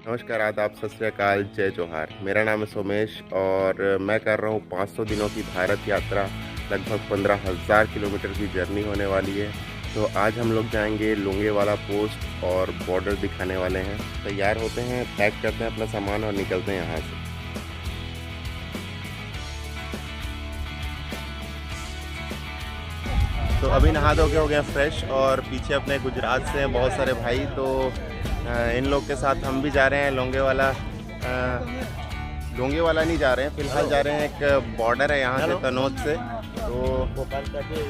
नमस्कार, आदाब, सत श्री अकाल, जय जोहार। मेरा नाम है सोमेश और मैं कर रहा हूँ 500 दिनों की भारत यात्रा। लगभग 15,000 किलोमीटर की जर्नी होने वाली है। तो आज हम लोग जाएंगे लोंगेवाला पोस्ट और बॉर्डर दिखाने वाले हैं। तैयार होते हैं, पैक करते हैं अपना सामान और निकलते हैं यहाँ से। तो अभी नहा धो के हो गए फ्रेश और पीछे अपने गुजरात से हैं बहुत सारे भाई। तो इन लोग के साथ हम भी जा रहे हैं लोंगेवाला नहीं जा रहे हैं, फिलहाल जा रहे हैं। एक बॉर्डर है यहाँ से तनोद से। तो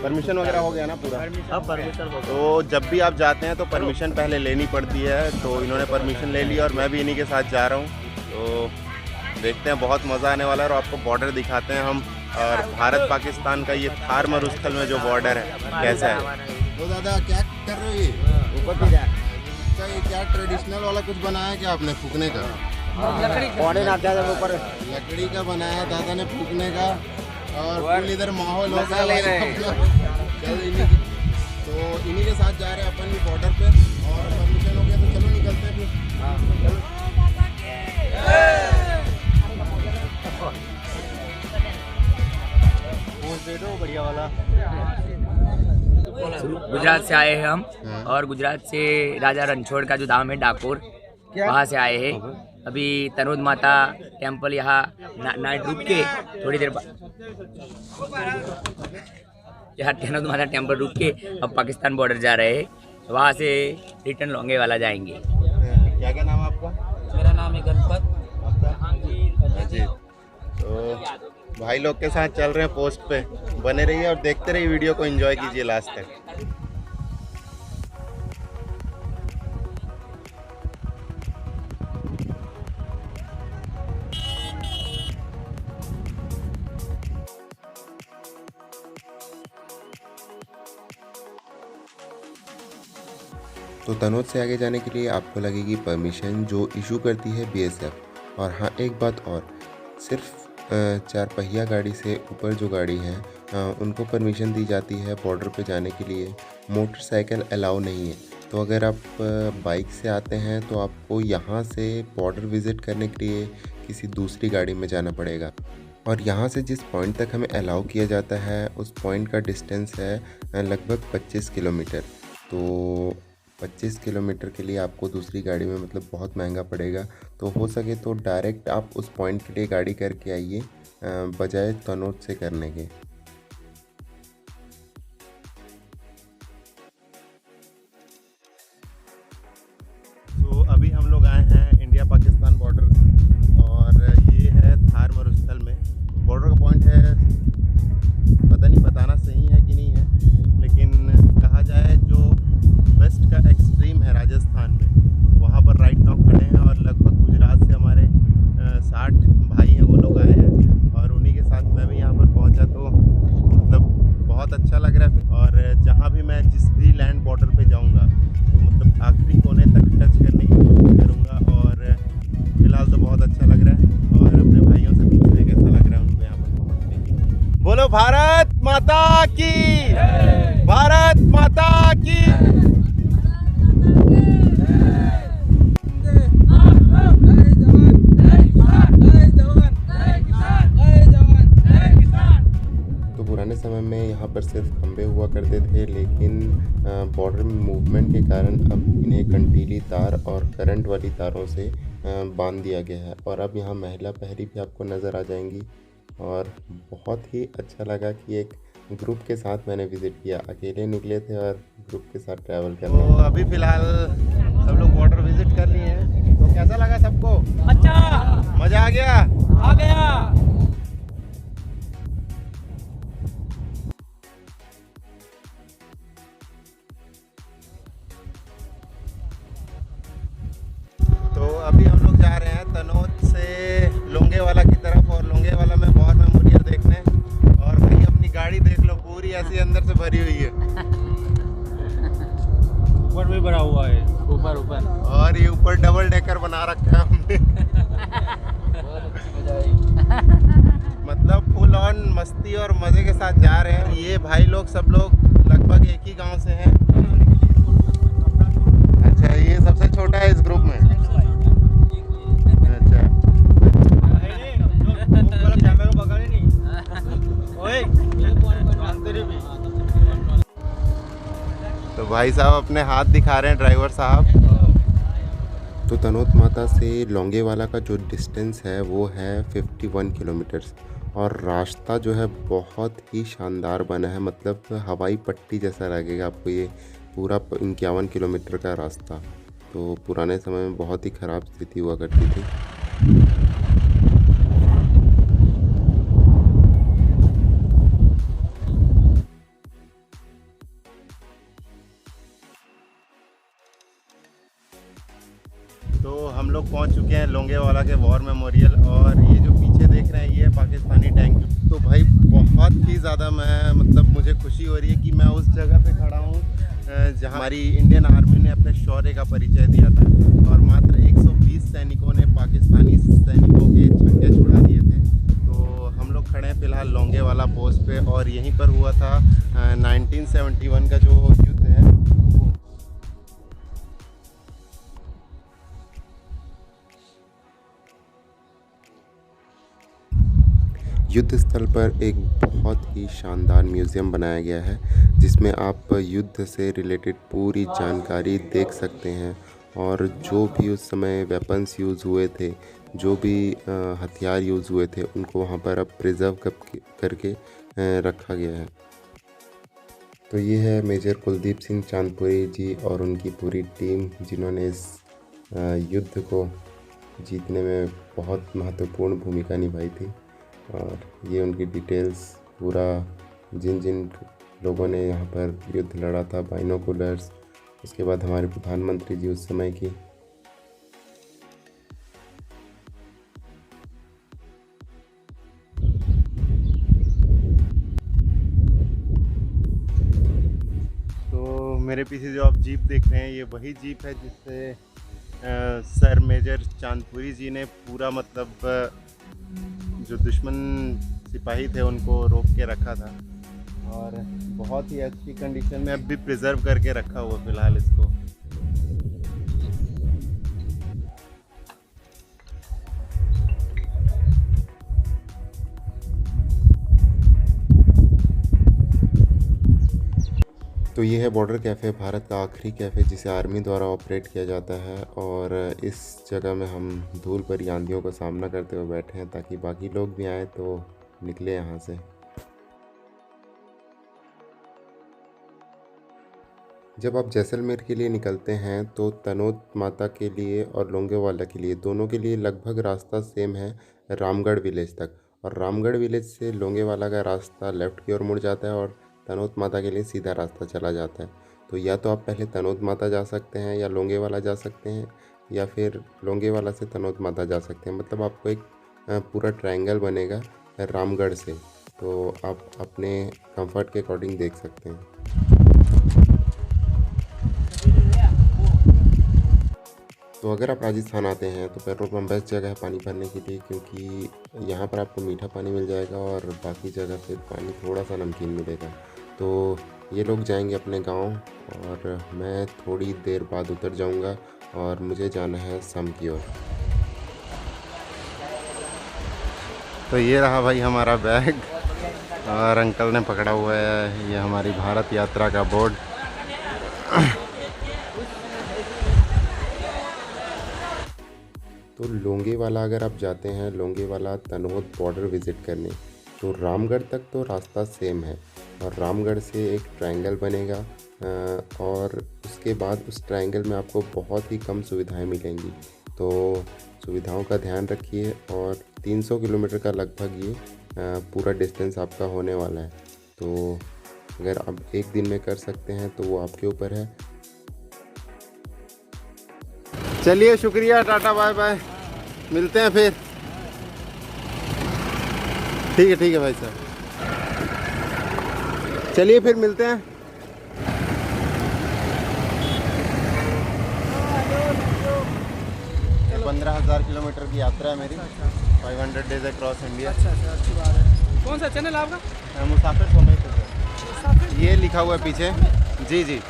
परमिशन वगैरह हो गया ना पूरा? अब परमिशन हो गया। तो जब भी आप जाते हैं तो परमिशन पहले लेनी पड़ती है। तो इन्होंने परमिशन ले ली और मैं भी इन्हीं के साथ जा रहा हूँ। तो देखते हैं, बहुत मज़ा आने वाला है और आपको बॉर्डर दिखाते हैं हम। और भारत पाकिस्तान का ये थार मरुस्थल में जो बॉर्डर है कैसा है। तो दादा क्या कर रहे हो? ऊपर भी क्या ट्रेडिशनल वाला कुछ बनाया क्या आपने फूकने का? लकड़ी का बनाया दादा ने फूकने का। और फुल इधर माहौल हो गया। तो इन्हीं के साथ जा रहे हैं अपन भी बॉर्डर पे और परमिशन हो गया तो चलो निकलते हैं फिर। दे दो बढ़िया वाला। गुजरात से आए हैं हम और गुजरात से राजा रणछोड़ का जो धाम है डाकोर, वहाँ से आए हैं। अभी तनोद माता टेम्पल यहाँ नाइट रुक के थोड़ी देर यहाँ तनोद माता टेम्पल रुक के अब पाकिस्तान बॉर्डर जा रहे हैं। वहाँ से रिटर्न लोंगेवाला जाएंगे। क्या क्या नाम है आपका? मेरा नाम है गणपत। तो भाई लोग के साथ चल रहे हैं पोस्ट पे। बने रहिए और देखते रहिए, वीडियो को एंजॉय कीजिए लास्ट तक। तो तनोद से आगे जाने के लिए आपको लगेगी परमिशन, जो इशू करती है BSF। और हाँ, एक बात और, सिर्फ 4 पहिया गाड़ी से ऊपर जो गाड़ी है उनको परमिशन दी जाती है बॉर्डर पे जाने के लिए। मोटरसाइकिल अलाउ नहीं है। तो अगर आप बाइक से आते हैं तो आपको यहाँ से बॉर्डर विज़िट करने के लिए किसी दूसरी गाड़ी में जाना पड़ेगा। और यहाँ से जिस पॉइंट तक हमें अलाउ किया जाता है उस पॉइंट का डिस्टेंस है लगभग 25 किलोमीटर। तो 25 किलोमीटर के लिए आपको दूसरी गाड़ी में मतलब बहुत महंगा पड़ेगा। तो हो सके तो डायरेक्ट आप उस पॉइंट के लिए गाड़ी करके आइए बजाय तनोद से करने के। तो अभी हम लोग आए हैं इंडिया पाकिस्तान बॉर्डर और ये है थार मरुस्थल में। बॉर्डर का पॉइंट है, पता नहीं बताना सही है कि नहीं है, लेकिन कहा जाए जो वेस्ट का एक्सट्रीम है राजस्थान में, वहाँ पर राइट नाउ खड़े हैं। और लगभग गुजरात से हमारे 60 भाई हैं, वो लोग आए हैं और उन्हीं के साथ मैं भी यहाँ पर पहुँचा। तो मतलब बहुत अच्छा लग रहा है। और जहाँ भी मैं जिस भी लैंड बॉर्डर पे जाऊँगा तो मतलब आखिरी कोने तक टच करने की कोशिश करूँगा। और फिलहाल तो बहुत अच्छा लग रहा है और अपने भाइयों से पूछते हैं कैसा लग रहा है उनको यहाँ पर पहुँच के। बोलो भारत माता की, भारत माता की। तो पुराने समय में यहाँ पर सिर्फ खंबे हुआ करते थे, लेकिन बॉर्डर में मूवमेंट के कारण अब इन्हें कंटीली तार और करंट वाली तारों से बांध दिया गया है। और अब यहाँ महिला प्रहरी भी आपको नज़र आ जाएंगी। और बहुत ही अच्छा लगा कि एक ग्रुप के साथ मैंने विज़िट किया। अकेले निकले थे और ग्रुप के साथ ट्रैवल कर रहे हैं। तो अभी फ़िलहाल सब लोग बॉर्डर विज़िट कर लिए हैं। तो कैसा लगा सबको? अच्छा, मज़ा आ गया? आ गया। तो अभी हम लोग जा रहे हैं तनोद से लोंगेवाला की तरफ। और लोंगेवाला में वॉर मेमोरियल देखने। और भाई अपनी गाड़ी देख लो, पूरी ऐसी अंदर से भरी हुई है। ऊपर भी भरा हुआ है, ऊपर। और ये ऊपर डबल डेकर बना रखा है हमने। मतलब फुल ऑन मस्ती और मज़े के साथ जा रहे हैं। ये भाई लोग सब लोग लगभग एक ही गांव से हैं। अच्छा, ये सबसे छोटा है इस ग्रुप में। तो भाई साहब अपने हाथ दिखा रहे हैं ड्राइवर साहब। तो तनोत माता से लोंगेवाला का जो डिस्टेंस है वो है 51 किलोमीटर्स, और रास्ता जो है बहुत ही शानदार बना है, मतलब हवाई पट्टी जैसा लगेगा आपको ये पूरा 51 किलोमीटर का रास्ता। तो पुराने समय में बहुत ही ख़राब स्थिति हुआ करती थी। तो हम लोग पहुंच चुके हैं लोंगेवाला के वॉर मेमोरियल, और ये जो पीछे देख रहे हैं ये है पाकिस्तानी टैंक। तो भाई बहुत ही ज़्यादा मुझे खुशी हो रही है कि मैं उस जगह पे खड़ा हूँ जहाँ हमारी इंडियन आर्मी ने अपने शौर्य का परिचय दिया था, और मात्र 120 सैनिकों ने पाकिस्तानी सैनिकों के झंडे छुड़ा दिए थे। तो हम लोग खड़े हैं फ़िलहाल लोंगेवाला पोस्ट पे, और यहीं पर हुआ था 1971 का जो युद्ध है। युद्ध स्थल पर एक बहुत ही शानदार म्यूज़ियम बनाया गया है, जिसमें आप युद्ध से रिलेटेड पूरी जानकारी देख सकते हैं, और जो भी उस समय वेपन्स यूज़ हुए थे, जो भी हथियार यूज़ हुए थे, उनको वहाँ पर अब प्रिजर्व करके रखा गया है। तो ये है मेजर कुलदीप सिंह चांदपुरी जी और उनकी पूरी टीम, जिन्होंने इस युद्ध को जीतने में बहुत महत्वपूर्ण भूमिका निभाई थी। और ये उनकी डिटेल्स पूरा, जिन जिन लोगों ने यहाँ पर युद्ध लड़ा था, बाइनोकुलर्स, उसके बाद हमारे प्रधानमंत्री जी उस समय की। तो मेरे पीछे जो आप जीप देख रहे हैं ये वही जीप है जिससे सर मेजर चांदपुरी जी ने पूरा जो दुश्मन सिपाही थे उनको रोक के रखा था, और बहुत ही अच्छी कंडीशन में अब भी प्रिजर्व करके रखा हुआ फिलहाल इसको। तो ये है बॉर्डर कैफ़े, भारत का आखिरी कैफ़े जिसे आर्मी द्वारा ऑपरेट किया जाता है, और इस जगह में हम धूल भरी आंधियों का सामना करते हुए बैठे हैं ताकि बाकी लोग भी आए तो निकले यहाँ से। जब आप जैसलमेर के लिए निकलते हैं तो तनोत माता के लिए और लोंगेवाला के लिए, दोनों के लिए लगभग रास्ता सेम है रामगढ़ विलेज तक, और रामगढ़ विलेज से लोंगेवाला का रास्ता लेफ़्ट की ओर मुड़ जाता है और तनोत माता के लिए सीधा रास्ता चला जाता है। तो या तो आप पहले तनोत माता जा सकते हैं, या लोंगेवाला जा सकते हैं, या फिर लोंगेवाला से तनोत माता जा सकते हैं। मतलब आपको एक पूरा ट्रायंगल बनेगा रामगढ़ से, तो आप अपने कंफर्ट के अकॉर्डिंग देख सकते हैं। तो अगर आप राजस्थान आते हैं तो पेट्रोल पंप बेस्ट जगह है पानी भरने के लिए, क्योंकि यहाँ पर आपको मीठा पानी मिल जाएगा और बाकी जगह पे पानी थोड़ा सा नमकीन मिलेगा। तो ये लोग जाएंगे अपने गांव, और मैं थोड़ी देर बाद उतर जाऊंगा और मुझे जाना है सम की ओर। तो ये रहा भाई हमारा बैग, और अंकल ने पकड़ा हुआ है ये हमारी भारत यात्रा का बोर्ड। तो लोंगेवाला अगर आप जाते हैं, लोंगेवाला तनोत बॉर्डर विज़िट करने, तो रामगढ़ तक तो रास्ता सेम है, और रामगढ़ से एक ट्रायंगल बनेगा, और उसके बाद उस ट्रायंगल में आपको बहुत ही कम सुविधाएं मिलेंगी। तो सुविधाओं का ध्यान रखिए, और 300 किलोमीटर का लगभग ये पूरा डिस्टेंस आपका होने वाला है। तो अगर आप एक दिन में कर सकते हैं तो वो आपके ऊपर है। चलिए शुक्रिया, टाटा बाय बाय, मिलते हैं फिर। ठीक है भाई साहब, चलिए फिर मिलते हैं। ये 15,000 किलोमीटर की यात्रा है मेरी, 500 डेज अक्रॉस इंडिया। अच्छा, अच्छी बात है। कौन सा चैनल आपका? मुसाफिर सोमेश, ये लिखा हुआ है पीछे। जी।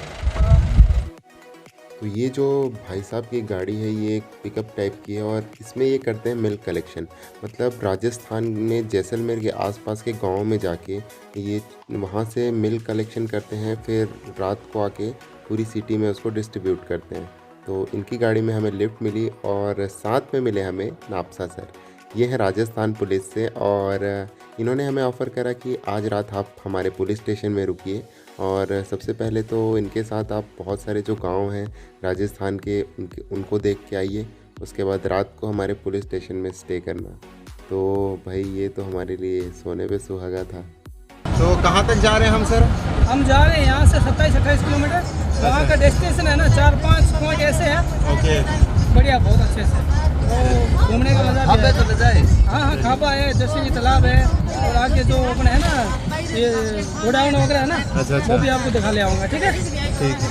तो ये जो भाई साहब की गाड़ी है ये एक पिकअप टाइप की है और इसमें ये करते हैं मिल्क कलेक्शन। मतलब राजस्थान में जैसलमेर के आसपास के गाँव में जाके ये वहाँ से मिल्क कलेक्शन करते हैं, फिर रात को आके पूरी सिटी में उसको डिस्ट्रीब्यूट करते हैं। तो इनकी गाड़ी में हमें लिफ्ट मिली और साथ में मिले हमें नापसा सर। ये है राजस्थान पुलिस से और इन्होंने हमें ऑफ़र करा कि आज रात आप हमारे पुलिस स्टेशन में रुकिए और सबसे पहले तो इनके साथ आप बहुत सारे जो गांव हैं राजस्थान के उनको देख के आइए, उसके बाद रात को हमारे पुलिस स्टेशन में स्टे करना। तो भाई ये तो हमारे लिए सोने पे सुहागा था। तो कहाँ तक जा रहे हैं हम सर? हम जा रहे हैं यहाँ से 27-28 किलोमीटर। वहाँ का डेस्टिनेशन है ना 4-5 पॉइंट ऐसे है। ओके, बढ़िया, बहुत अच्छे से तो घूमने का मजा भी है। तो जाए हाँ, खापा है, जैसे तालाब है और आगे जो अपने है ना ये गोडाउन वगैरह है ना, अच्छा। वो भी आपको दिखा ले आऊँगा। ठीक है, ठीक है।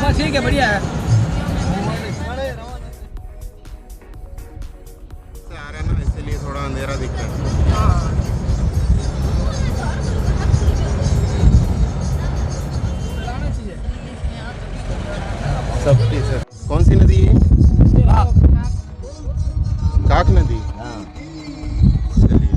बस ठीक है, बढ़िया है। से आ रहे हैं ना, इसीलिए थोड़ा अंधेरा दिख रहा है। सब सर। कौन सी नदी है? काक नदी। चलिए।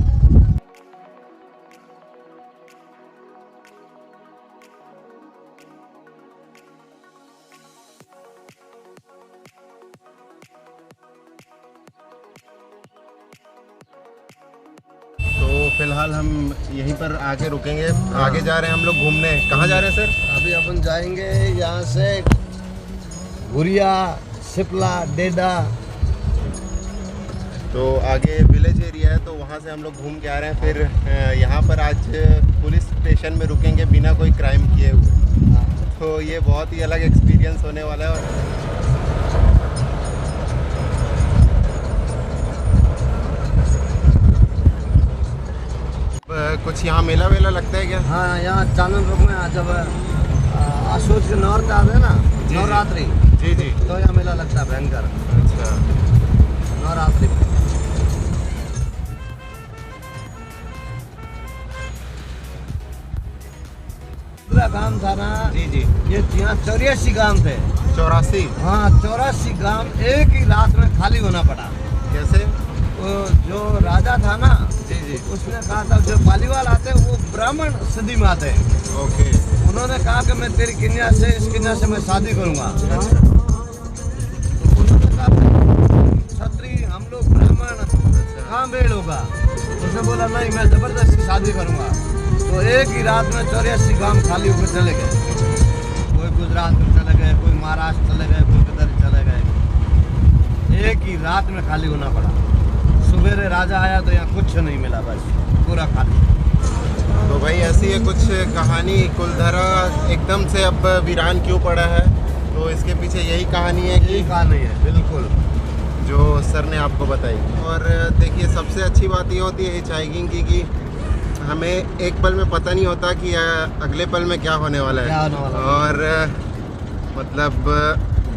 तो फिलहाल हम यहीं पर आके रुकेंगे। आगे जा रहे हैं हम लोग घूमने। कहाँ जा रहे हैं सर? अभी अपन जाएंगे यहाँ से गुरिया, सिपला, डेडा। तो आगे विलेज एरिया है, तो वहाँ से हम लोग घूम के आ रहे हैं। फिर यहाँ पर आज पुलिस स्टेशन में रुकेंगे बिना कोई क्राइम किए हुए। तो ये बहुत ही अलग एक्सपीरियंस होने वाला है। और कुछ यहाँ मेला वेला लगता है क्या? हाँ, यहाँ चांदन रोड में जब अशोक के नौरात्र आते हैं ना, नवरात्रि, जी जी, तो यहाँ मेला लगता है भयंकर। अच्छा। नवरात्रि में पूरा गांव था ना। जी जी। ये यहाँ 84 गांव थे। 84? हाँ, 84 गांव एक ही रात में खाली होना पड़ा। कैसे? वो जो राजा था ना, जी जी, उसने कहा था जो पालीवाल आते वो ब्राह्मण सिद्धि में आते हैं। ओके। उन्होंने कहा कि मैं तेरी कन्या से, इस कन्या से मैं शादी करूंगा। उन्होंने कहा क्षत्रिय हम लोग ब्राह्मण कहाँ मेल होगा। उसने बोला नहीं, मैं जबरदस्ती शादी करूंगा। तो एक ही रात में 84 गांव खाली होकर चले गए। कोई गुजरात में चले गए, कोई महाराष्ट्र चले गए, कोई किधर चले गए। एक ही रात में खाली होना पड़ा। सुबेरे राजा आया तो यहाँ कुछ नहीं मिला, बस पूरा खाली। तो भाई ऐसी है कुछ कहानी। कुलधरा एकदम से अब वीरान क्यों पड़ा है, तो इसके पीछे यही कहानी है कि कहानी है बिल्कुल जो सर ने आपको बताई। और देखिए सबसे अच्छी बात ये होती है हिचहाइकिंग की कि हमें एक पल में पता नहीं होता कि अगले पल में क्या होने वाला है। और मतलब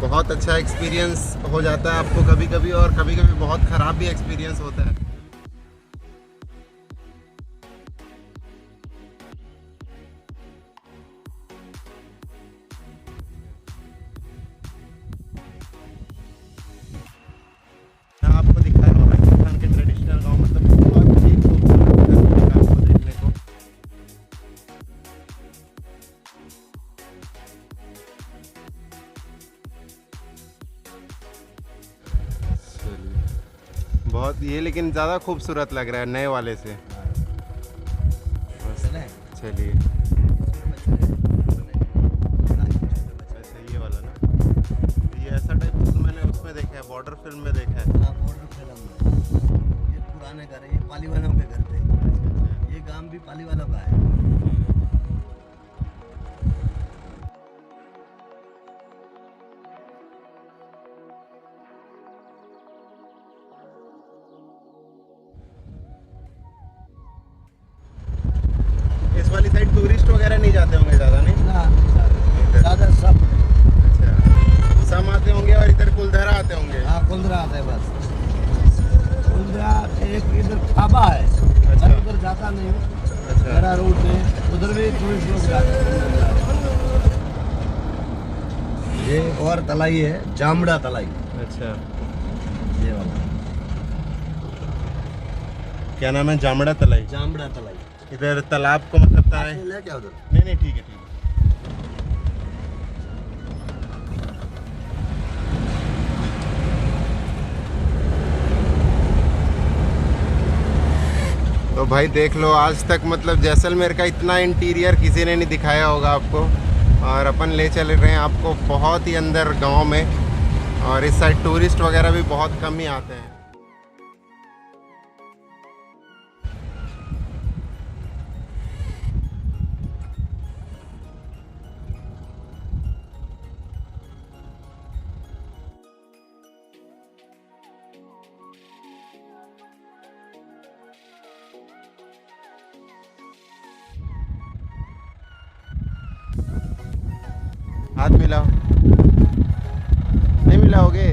बहुत अच्छा एक्सपीरियंस हो जाता है आपको कभी कभी, और कभी कभी बहुत ख़राब भी एक्सपीरियंस होता है। आपको दिखा रहा हूँ राजस्थान के ट्रेडिशनल गांव, मतलब बहुत ही खूबसूरत आपको देखने को। बहुत ये लेकिन ज़्यादा खूबसूरत लग रहा है नए वाले से। चलिए। अच्छा ये वाला ना, ये ऐसा टाइप तो मैंने उसमें देखा है, बॉर्डर फिल्म में देखा है। हाँ, बॉर्डर फिल्म में। ये पुराने घर है, ये पाली वालों के घर थे। ये गांव भी पाली वालों का है। इस वाली साइड टूरिस्ट वगैरह नहीं जाते होंगे ज़्यादा, नहीं? ज़्यादा सब। अच्छा, सम आते होंगे और इधर कुलधरा आते होंगे। हाँ, कुलधरा आता है बस। कुलधरा एक इधर खाबा है। अच्छा। मैं उधर जाता नहीं हूँ। अच्छा। मेरा रूट है, उधर भी टूरिस्ट लोग जाते हैं। ये और तलाई है, जामड़ा तलाई। अच्छा, ये वाला क्या नाम है? जामड़ा तलाई। जामड़ा तलाई। इधर तालाब को मतलब तलाई। ले क्या उधर? नहीं नहीं, ठीक है ठीक है। तो भाई देख लो, आज तक मतलब जैसलमेर का इतना इंटीरियर किसी ने नहीं दिखाया होगा आपको, और अपन ले चल रहे हैं आपको बहुत ही अंदर गांव में। और इस साइड टूरिस्ट वगैरह भी बहुत कम ही आते हैं। हाथ मिलाओ, नहीं मिलाओगे?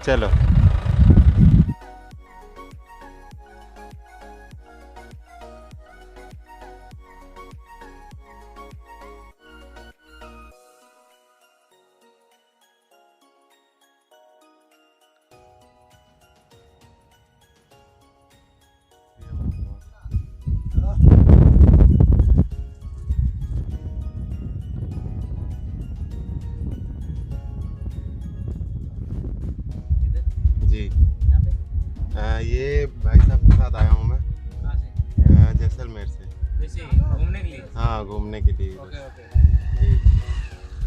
चलो। जी, ये भाई साहब के साथ आया हूँ मैं। कहाँ से? जैसलमेर से। वैसे घूमने के लिए? हाँ, घूमने के लिए। Okay okay. जी।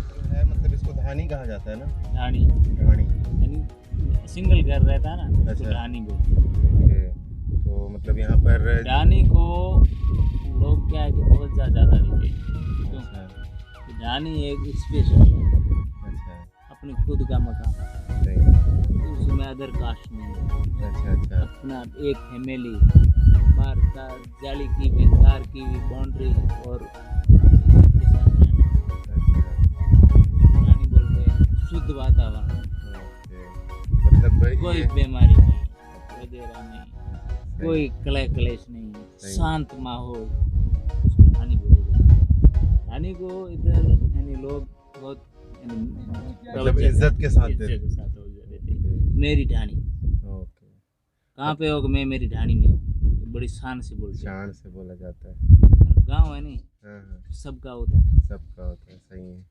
तो है मतलब इसको धानी कहा जाता है ना? ढाणी धानी। यानी सिंगल घर रहता है ना, अच्छा। तो ढाणी बोलते हैं। ओके। तो मतलब यहाँ पर ढाणी को लोग क्या है कि बहुत ज़्यादा रहते हैं। क्यों? अच्छा, ढाणी एक स्पेशल है, अच्छा, अपने खुद का मकान, सही। उसमें अदर कास्ट नहीं है। अच्छा अच्छा, अपना एक फैमिली बार जाली की भी, तार की भी बाउंड्री और के साथ रहना। अच्छा, ढाणी बोलते हैं शुद्ध वातावरण, ओके। मतलब भाई कोई ये बीमारी नहीं वगैरह नहीं, कोई कलह क्लेश नहीं, सही। शांत माहौल, उसको ढाणी बोलेगा। ढाणी को इधर यानी लोग बहुत मतलब इज्जत के साथ देते इज्जत के साथ देते हैं। मेरी ढाणी ओके। कहाँ पे हो कि मैं मेरी ढाणी में हूँ, बड़ी शान से बोलते हैं। शान से बोला जाता है। गाँव है नहीं, हाँ हाँ, सबका होता है। सबका होता है, सही है।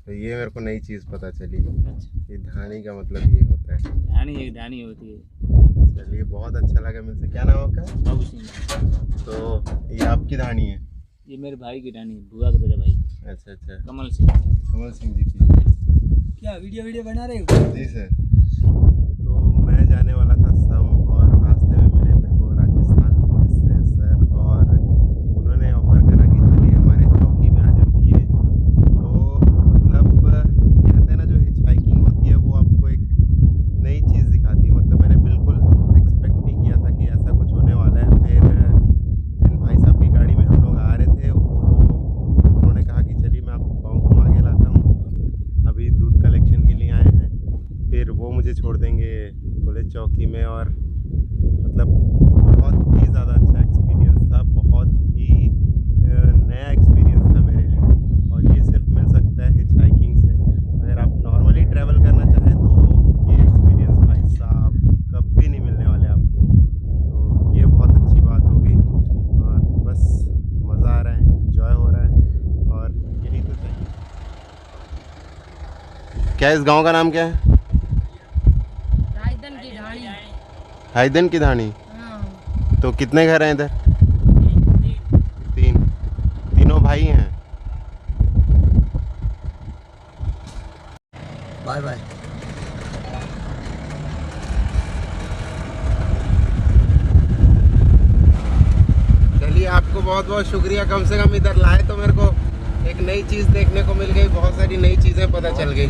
तो ये मेरे को नई चीज़ पता चली, अच्छा, ये धानी का मतलब ये होता है। ढाणी एक ढाणी होती है। चलिए, बहुत अच्छा लगा मिलसे। क्या नाम है आपका? बाबू सिंह, तो ये आपकी धानी है? ये मेरे भाई की ढाणी है, बुआ का बेटा भाई अच्छा अच्छा, कमल सिंह। कमल सिंह जी की। क्या वीडियो बना रहे हो? जी सर। तो मैं जाने वाला था सम, और रास्ते में मिले मेरे को राजस्थान पुलिस से सर, और उन्होंने ऑफर करा कि चलिए हमारे चौकी में आज रुकिए। तो मतलब कहते हैं ना, जो हिच हाइकिंग होती है वो आपको एक नई चीज़ दिखाती है। मतलब मैंने बिल्कुल एक्सपेक्ट नहीं किया था कि ऐसा कुछ होने वाला है। फिर जिन भाई साहब की गाड़ी में हम लोग आ रहे थे, उन्होंने कहा कि चलिए मैं आपको गाँव घुमा के लाता हूँ, अभी दूध कलेक्शन के लिए आए हैं। फिर वो मुझे छोड़ देंगे पुलिस चौकी में। और मतलब बहुत ही ज़्यादा अच्छा एक्सपीरियंस था, बहुत ही नया एक्सपीरियंस था मेरे लिए। और ये सिर्फ मिल सकता है हिच हाइकिंग से। अगर आप नॉर्मली ट्रैवल करना चाहें तो ये एक्सपीरियंस भाई साहब कभी नहीं मिलने वाले आपको। तो ये बहुत अच्छी बात हो गई, और बस मज़ा आ रहा है, इंजॉय हो रहा है, और यही तो चाहिए। क्या इस गांव का नाम क्या है? रायदन की ढाणी। हाइदन की धानी। हाँ, तो कितने घर हैं इधर? तीन। तीनों भाई हैं? Bye bye. चलिए, आपको बहुत बहुत शुक्रिया, कम से कम इधर लाए तो मेरे को एक नई चीज़ देखने को मिल गई, बहुत सारी नई चीज़ें पता चल गई।